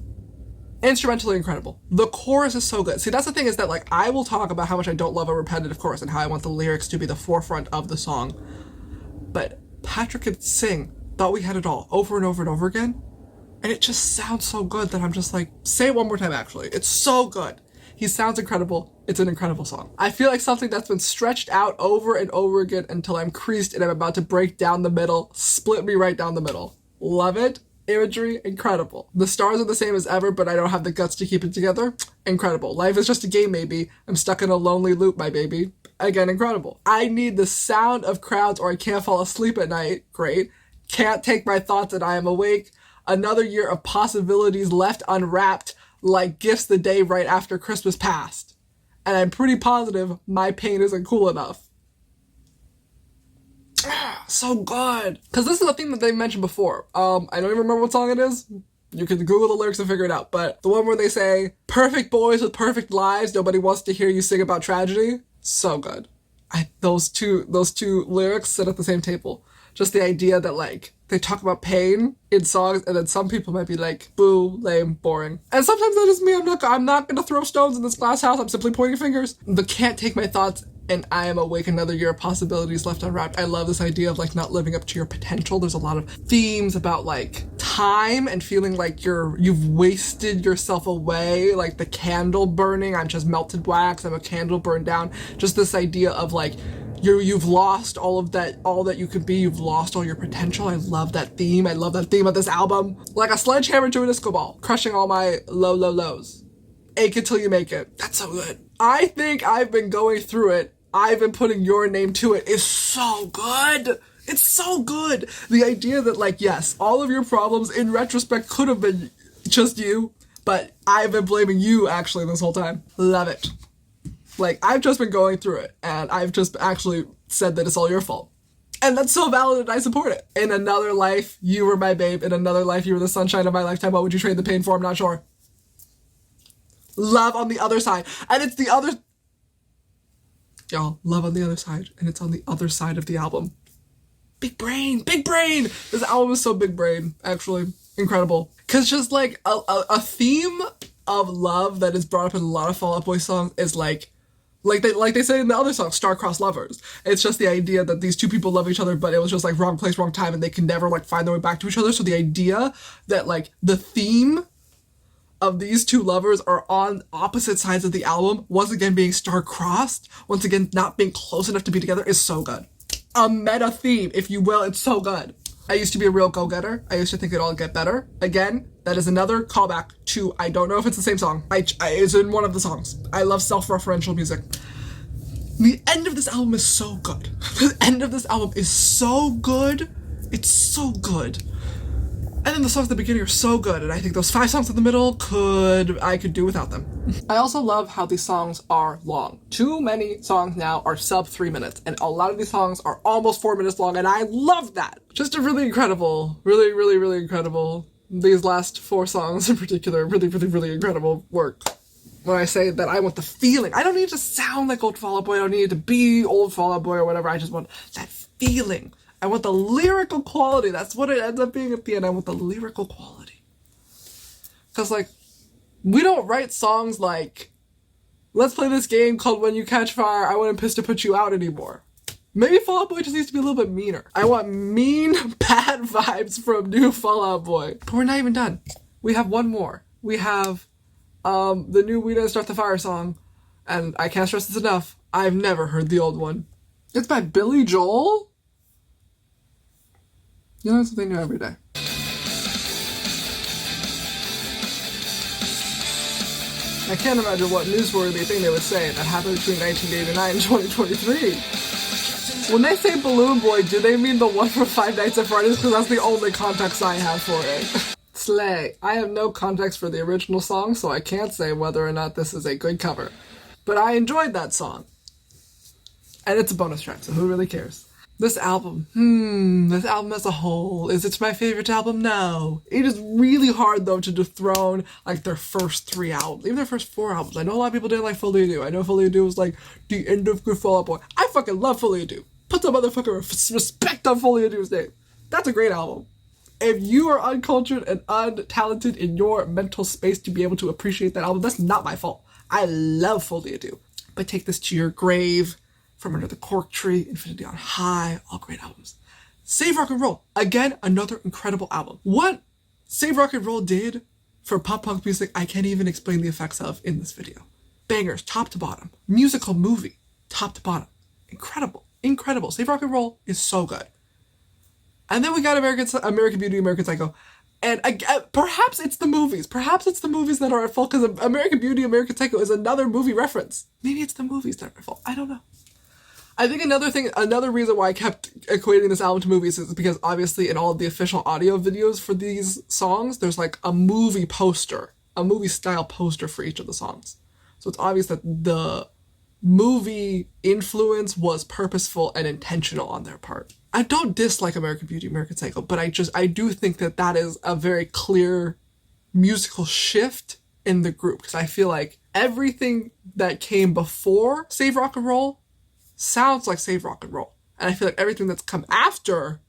Speaker 1: Instrumentally incredible. The chorus is so good. See, that's the thing, is that like I will talk about how much I don't love a repetitive chorus and how I want the lyrics to be the forefront of the song. But Patrick could sing Thought We Had It All over and over and over again And it just sounds so good that I'm just like, say it one more time actually. It's so good. He sounds incredible. It's an incredible song. I feel like something that's been stretched out over and over again until I'm creased and I'm about to break down the middle. Split me right down the middle. Love it. Imagery, incredible. The stars are the same as ever, but I don't have the guts to keep it together. Incredible. Life is just a game, maybe. I'm stuck in a lonely loop, my baby. Again, incredible. I need the sound of crowds or I can't fall asleep at night. Great. Can't take my thoughts and I am awake. Another year of possibilities left unwrapped like gifts the day right after Christmas passed. And I'm pretty positive my pain isn't cool enough. So good. Because this is a theme that they mentioned before. I don't even remember what song it is. You can Google the lyrics and figure it out. But the one where they say, perfect boys with perfect lives, nobody wants to hear you sing about tragedy. So good. Those two lyrics sit at the same table. Just the idea that, like, they talk about pain in songs, and then some people might be like, boo, lame, boring. And sometimes that is me. I'm not gonna throw stones in this glass house. I'm simply pointing fingers. But can't take my thoughts, and I am awake, another year of possibilities left unwrapped. I love this idea of, like, not living up to your potential. There's a lot of themes about, like, time and feeling like you've wasted yourself away. Like the candle burning. I'm just melted wax. I'm a candle burned down. Just this idea of, like, you've lost all that you could be. You've lost all your potential. I love that theme. I love that theme of this album. Like a sledgehammer to a disco ball, crushing all my lows. Ache until you make it. That's so good. I think I've been going through it. I've been putting your name to it. Is so good. It's so good. The idea that, like, yes, all of your problems in retrospect could have been just you, but I've been blaming you actually this whole time. Love it. Like, I've just been going through it, and I've just actually said that it's all your fault. And that's so valid, and I support it. In another life, you were my babe. In another life, you were the sunshine of my lifetime. What would you trade the pain for? I'm not sure. Love on the other side. And it's the other... Y'all, love on the other side. And it's on the other side of the album. Big brain! Big brain! This album is so big brain, actually. Incredible. Because just, like, a theme of love that is brought up in a lot of Fall Out Boy songs is, like they say in the other song, star-crossed lovers. It's just the idea that these two people love each other, but it was just, like, wrong place, wrong time, and they can never, like, find their way back to each other. So the idea that, like, the theme of these two lovers are on opposite sides of the album, once again being star-crossed, once again not being close enough to be together, is so good. A meta theme, if you will. It's so good. I used to be a real go-getter. I used to think it'd all get better. Again, that is another callback to, I don't know if it's the same song. It's in one of the songs. I love self-referential music. The end of this album is so good. The end of this album is so good. It's so good. And then the songs at the beginning are so good, and I think those 5 songs in the middle I could do without them. I also love how these songs are long. Too many songs now are sub 3 minutes, and a lot of these songs are almost 4 minutes long, and I love that! Just a really incredible, really incredible, these last 4 songs in particular, really incredible work. When I say that I want the feeling, I don't need it to sound like old Fall Out Boy, I don't need it to be old Fall Out Boy or whatever, I just want that feeling. I want the lyrical quality. That's what it ends up being at the end. I want the lyrical quality. Because, like, we don't write songs like, let's play this game called When You Catch Fire, I Wouldn't Piss to Put You Out anymore. Maybe Fall Out Boy just needs to be a little bit meaner. I want mean, bad vibes from new Fall Out Boy. But we're not even done. We have one more. We have the new We Didn't Start the Fire song. And I can't stress this enough. I've never heard the old one. It's by Billy Joel? You learn something new every day. I can't imagine what newsworthy thing they would say that happened between 1989 and 2023. When they say Balloon Boy, do they mean the one from Five Nights at Freddy's? Because that's the only context I have for it. Slay. I have no context for the original song, so I can't say whether or not this is a good cover. But I enjoyed that song. And it's a bonus track, so who really cares? This album as a whole, is it my favorite album? No. It is really hard, though, to dethrone, like, their first 3 albums, even their first 4 albums. I know a lot of people didn't like Fully Ado. I know Fully Ado was, like, the end of good Fall Out Boy. I fucking love Fully Ado. Put some motherfucker respect on Fully Ado's name. That's a great album. If you are uncultured and untalented in your mental space to be able to appreciate that album, that's not my fault. I love Fully Ado. But take this to your grave. From Under the Cork Tree, Infinity on High, all great albums. Save Rock and Roll, again, another incredible album. What Save Rock and Roll did for pop punk music, I can't even explain the effects of in this video. Bangers, top to bottom. Musical movie, top to bottom. Incredible. Incredible. Save Rock and Roll is so good. And then we got American Beauty, American Psycho. And again, perhaps it's the movies. Perhaps it's the movies that are at fault, because American Beauty, American Psycho is another movie reference. Maybe it's the movies that are at fault. I don't know. I think another reason why I kept equating this album to movies is because obviously in all of the official audio videos for these songs, there's like a movie poster, a movie style poster for each of the songs. So it's obvious that the movie influence was purposeful and intentional on their part. I don't dislike American Beauty, American Psycho, but I do think that is a very clear musical shift in the group, because I feel like everything that came before Save Rock and Roll sounds like Save Rock and Roll. And I feel like everything that's come after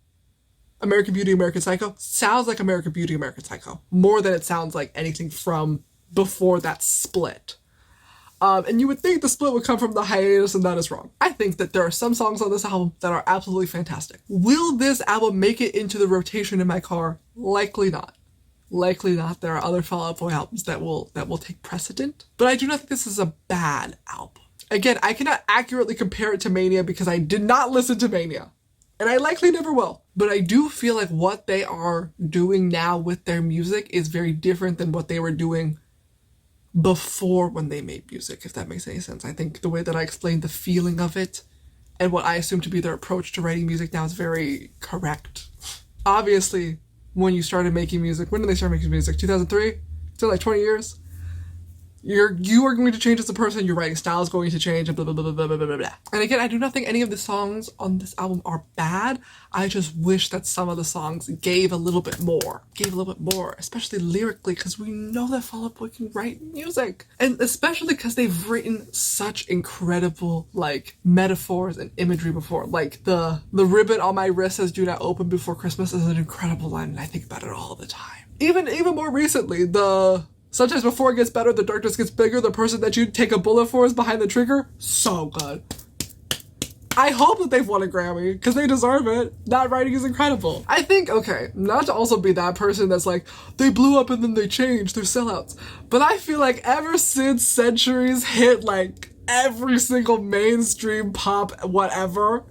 Speaker 1: American Beauty, American Psycho sounds like American Beauty, American Psycho, more than it sounds like anything from before that split. And you would think the split would come from the hiatus, and that is wrong. I think that there are some songs on this album that are absolutely fantastic. Will this album make it into the rotation in my car? Likely not. Likely not. There are other Fall Out Boy albums that will take precedent. But I do not think this is a bad album. Again, I cannot accurately compare it to Mania because I did not listen to Mania. And I likely never will. But I do feel like what they are doing now with their music is very different than what they were doing before when they made music, if that makes any sense. I think the way that I explained the feeling of it and what I assume to be their approach to writing music now is very correct. Obviously, when you started making music, when did they start making music? 2003? So like 20 years? You are going to change as a person, your writing style is going to change, and blah, blah, blah, blah, blah, blah, blah. And again, I do not think any of the songs on this album are bad. I just wish that some of the songs gave a little bit more, especially lyrically, because we know that Fall Out Boy can write music. And especially because they've written such incredible, like, metaphors and imagery before. Like, the ribbon on my wrist says "Do not open before Christmas" is an incredible line, and I think about it all the time. Even more recently, sometimes before it gets better, the darkness gets bigger. The person that you take a bullet for is behind the trigger. So good. I hope that they've won a Grammy, because they deserve it. That writing is incredible. I think, okay, not to also be that person that's like, they blew up and then they changed, they're sellouts. But I feel like ever since Centuries hit like every single mainstream pop whatever,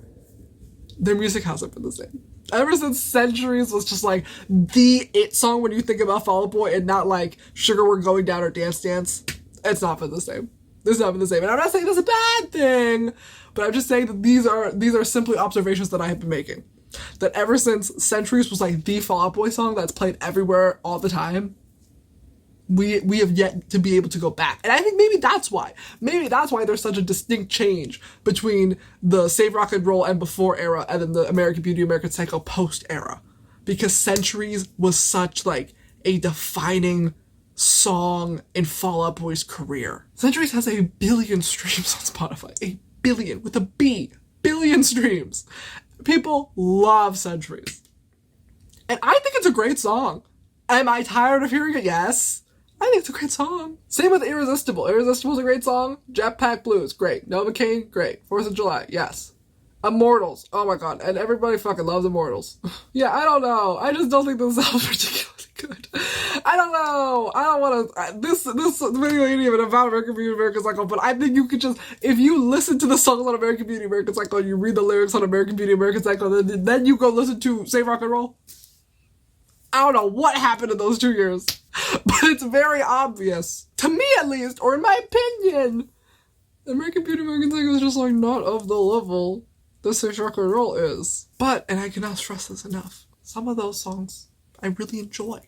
Speaker 1: their music hasn't been the same. Ever since Centuries was just like the it song when you think about Fall Out Boy and not like Sugar We're Going Down or Dance Dance, it's not been the same. It's not been the same. And I'm not saying that's a bad thing, but I'm just saying that these are simply observations that I have been making. That ever since Centuries was like the Fall Out Boy song that's played everywhere all the time, we have yet to be able to go back. And I think maybe that's why. Maybe that's why there's such a distinct change between the Save Rock and Roll and before era and then the American Beauty, American Psycho post era. Because Centuries was such like a defining song in Fall Out Boy's career. Centuries has 1 billion streams on Spotify. 1 billion with a B. Billion streams. People love Centuries. And I think it's a great song. Am I tired of hearing it? Yes. I think it's a great song. Same with Irresistible. Irresistible's a great song. Jetpack Blues, great. Novocaine, great. 4th of July, yes. Immortals, oh my god. And everybody fucking loves Immortals. Yeah, I don't know. I just don't think this album's particularly good. I don't know. I don't want to... This video ain't even about American Beauty, American Psycho, but I think you could just... If you listen to the songs on American Beauty, American Psycho, and you read the lyrics on American Beauty, American Psycho, then you go listen to Save Rock and Roll. I don't know what happened in those 2 years, but it's very obvious, to me at least, or in my opinion, American Beauty, American Psycho is just like not of the level that Save Rock and Roll is. But, and I cannot stress this enough, some of those songs I really enjoy.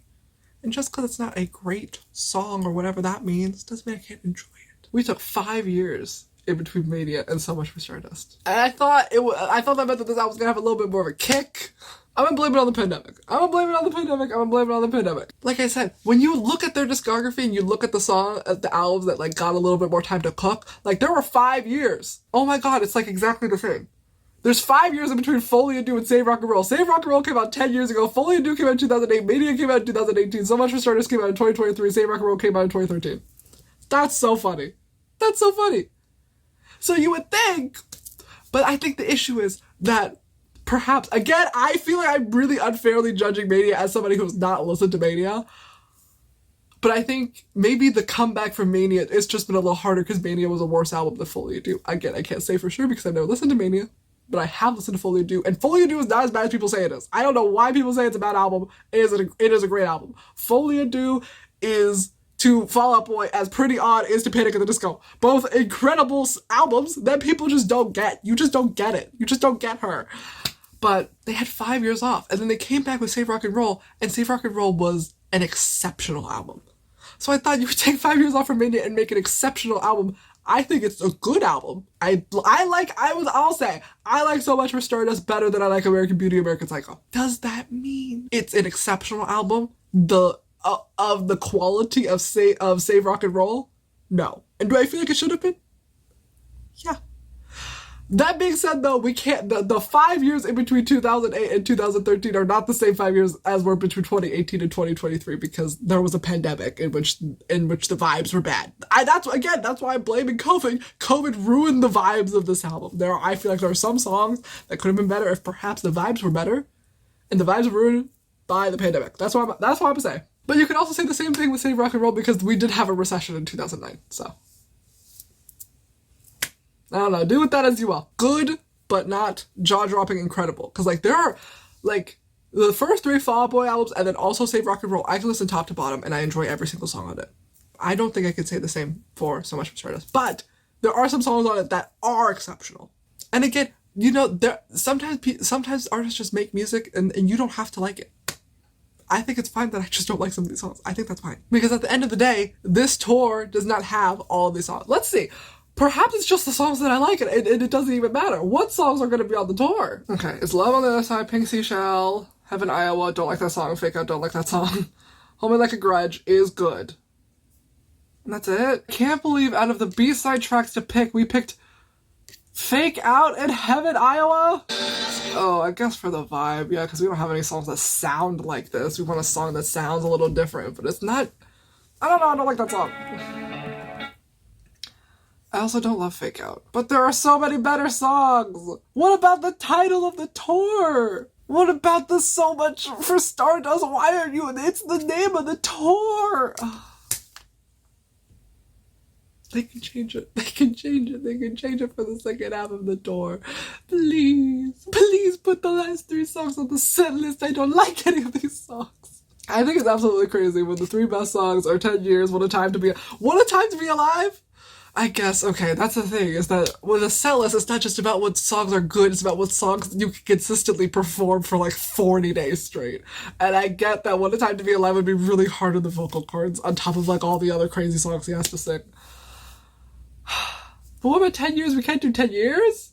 Speaker 1: And just because it's not a great song or whatever that means, doesn't mean I can't enjoy it. We took 5 years in between Mania and So Much for Stardust. And I thought that meant that this album was gonna have a little bit more of a kick. I'm gonna blame it on the pandemic. Like I said, when you look at their discography and you look at the albums that like got a little bit more time to cook, like there were 5 years. Oh my god, it's like exactly the same. There's 5 years in between Foley and Do and Save Rock and Roll. Save Rock and Roll came out 10 years ago. Foley and Do came out in 2008. Mania came out in 2018. So Much for Stardust came out in 2023. Save Rock and Roll came out in 2013. That's so funny. That's so funny. So you would think, but I think the issue is that perhaps, again, I feel like I'm really unfairly judging Mania as somebody who's not listened to Mania. But I think maybe the comeback from Mania, it's just been a little harder because Mania was a worse album than Folie à Deux. Again, I can't say for sure because I've never listened to Mania, but I have listened to Folie à Deux, and Folie à Deux is not as bad as people say it is. I don't know why people say it's a bad album. It is a great album. Folie à Deux is to Fall Out Boy as Pretty Odd is to Panic at the Disco. Both incredible albums that people just don't get. You just don't get it. You just don't get her. But they had 5 years off, and then they came back with Save Rock and Roll, and Save Rock and Roll was an exceptional album. So I thought you would take 5 years off from Mania and make an exceptional album. I think it's a good album. I'll say, I like So Much for Stardust better than I like American Beauty, American Psycho. Does that mean it's an exceptional album? Of the quality of Save Rock and Roll? No. And do I feel like it should have been? Yeah. That being said, though, we can't, the 5 years in between 2008 and 2013 are not the same 5 years as were between 2018 and 2023 because there was a pandemic in which the vibes were bad. That's why I'm blaming COVID. COVID ruined the vibes of this album. I feel like there are some songs that could have been better if perhaps the vibes were better, and the vibes were ruined by the pandemic. That's what I'm saying. But you could also say the same thing with Save Rock and Roll because we did have a recession in 2009, so. I don't know, do with that as you will. Good, but not jaw-dropping incredible. Because, there are, the first 3 Fall Out Boy albums and then also Save Rock and Roll, I can listen top to bottom and I enjoy every single song on it. I don't think I could say the same for So Much for Stardust. But there are some songs on it that are exceptional. And again, sometimes artists just make music and you don't have to like it. I think it's fine that I just don't like some of these songs. I think that's fine. Because at the end of the day, this tour does not have all these songs. Let's see. Perhaps it's just the songs that I like, and it doesn't even matter. What songs are going to be on the tour? Okay, it's Love on the Other Side, Pink Seashell, Heaven, Iowa, don't like that song, Fake Out, don't like that song. Hold Me Like a Grudge is good. And that's it. Can't believe out of the B-side tracks to pick, we picked Fake Out and Heaven, Iowa? Oh, I guess for the vibe, yeah, because we don't have any songs that sound like this. We want a song that sounds a little different, but it's not... I don't know, I don't like that song. I also don't love Fake Out. But there are so many better songs! What about the title of the tour? What about the So Much for Stardust? Why aren't you... It's the name of the tour! They can change it. They can change it. They can change it for the second half of the tour. Please. Please put the last 3 songs on the set list. I don't like any of these songs. I think it's absolutely crazy when the 3 best songs are 10 years, What a Time to Be Alive? I guess, okay, that's the thing, is that with a set list, it's not just about what songs are good, it's about what songs you can consistently perform for 40 days straight. And I get that What a Time to Be Alive would be really hard on the vocal cords, on top of all the other crazy songs he has to sing. But what about 10 years? We can't do 10 years?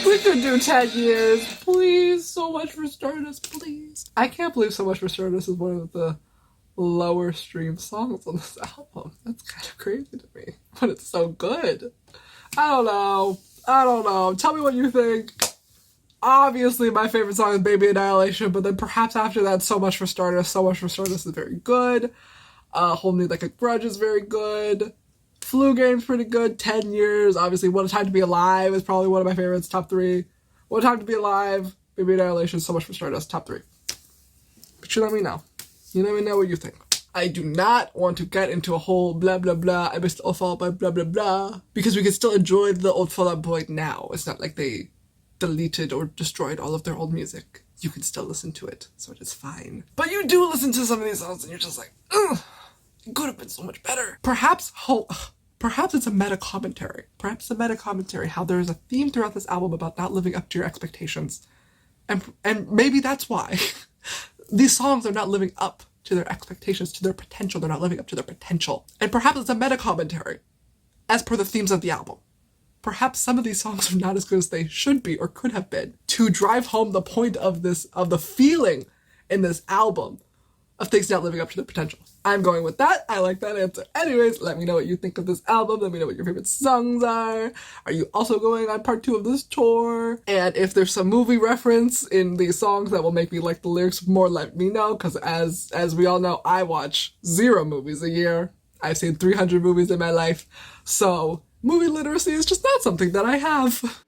Speaker 1: We could do 10 years, please. So Much for Stardust, please. I can't believe So Much for Stardust is one of the lower stream songs on this album. That's kind of crazy to me, but it's so good. I don't know. Tell me what you think. Obviously, my favorite song is Baby Annihilation, but then perhaps after that, So Much for Stardust. So Much for Stardust is very good. Hold Me Like a Grudge is very good. Flu Game's pretty good. 10 Years. Obviously, What a Time to Be Alive is probably one of my favorites. Top 3. What a Time to Be Alive, Baby Annihilation, So Much for Stardust. Top 3. But you let me know. You let me know what you think. I do not want to get into a whole blah blah blah, I missed Fall Out Boy blah blah blah, because we can still enjoy the old Fall Out Boy now. It's not like they deleted or destroyed all of their old music. You can still listen to it, so it is fine. But you do listen to some of these songs and you're just like, ugh, it could have been so much better. Perhaps it's a meta commentary. Perhaps a meta commentary, how there is a theme throughout this album about not living up to your expectations. And maybe that's why. These songs are not living up to their expectations, to their potential. They're not living up to their potential. And perhaps it's a meta-commentary, as per the themes of the album. Perhaps some of these songs are not as good as they should be or could have been, to drive home the point of the feeling in this album of things not living up to their potential. I'm going with that. I like that answer. Anyways, let me know what you think of this album. Let me know what your favorite songs are. Are you also going on part 2 of this tour? And if there's some movie reference in these songs that will make me like the lyrics more, let me know. Because as we all know, I watch 0 movies a year. I've seen 300 movies in my life. So movie literacy is just not something that I have.